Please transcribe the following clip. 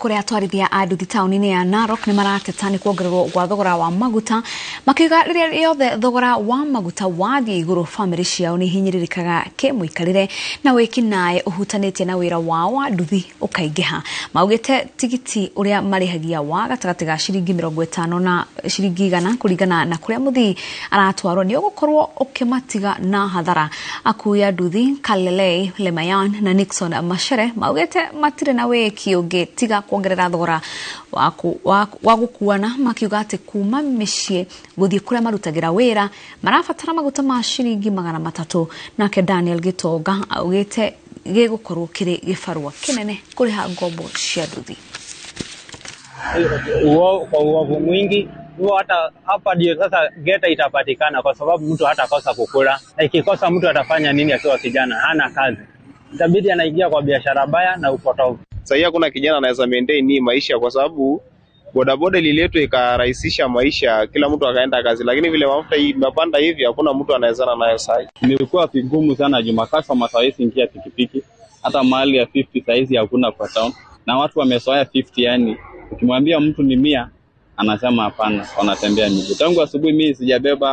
kuria atwarithia a nduthi tauni-ini ya Narok ni marateta ni kuongererwo gwa thogora wa maguta makiuga riria riothe thogora wa maguta wathie iguru family ciao ni hinyiririkaga kimuikarire na wikinae uhutanitie na wira wao wa nduthi ukaingiha. Maugite tigiti uria marihagia wa gatagati ga ciringi 50 na ciringi 100 kuringana na kuria muthii aratwarwo ni ugukorwo ukimatiga na hathara. Akuya nduthi Kalelei Lemayan na Nixon Mashere maugite matire na wiki ungi tiga kuongerera thogora wa gukuana makiuga ati kuma micii guthie kuria marutagira wira marabatara maguta ma ciringi 300. Nake Daniel Gitonga augite gigukorwo kiri gifarwa kinene kuriha ngombo cia nduthi. Kwa uovu mwingi hata hapa ndio sasa geta itapatikana, kwa sababu mtu hata kosa kukula. Ikikosa mtu atafanya nini akiwa kijana hana kazi? Itabidi anaingia kwa biashara baya na upotovu. Sasa hakuna kijana anaweza maintain ni maisha, kwa sababu bodaboda ililetwa ikarahisisha maisha, kila mtu akaenda kazi, lakini vile mafuta imepanda hivi hakuna mtu anawezana nayo sasa. Imekuwa vigumu sana Jumakasa masawezi ingia pikipiki, hata mahali ya 50 saizi hakuna kwa town, na watu wamesoea 50. Yani ukimwambia mtu ni 100 anasema hapana, wanatembea miguu. Tangu asubuhi mimi sijabeba